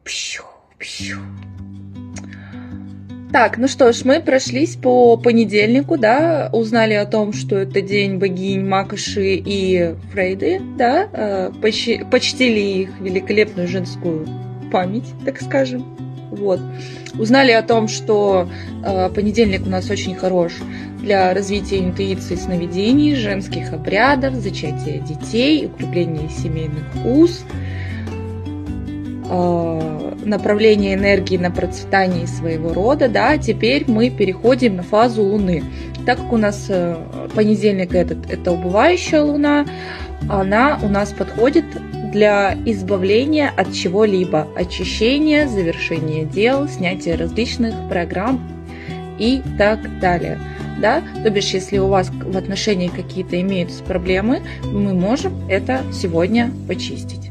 Пщу, пщу. Так, ну что ж, мы прошлись по понедельнику, да, узнали о том, что это день богинь Макоши и Фрейды, да, почтили их великолепную женскую память, так скажем. Вот. Узнали о том, что понедельник у нас очень хорош для развития интуиции, сновидений, женских обрядов, зачатия детей, укрепления семейных уз, направление энергии на процветание своего рода, да, теперь мы переходим на фазу Луны. Так как у нас понедельник это убывающая Луна, она у нас подходит для избавления от чего-либо, очищения, завершения дел, снятия различных программ и так далее. Да? То бишь, если у вас в отношении какие-то имеются проблемы, мы можем это сегодня почистить.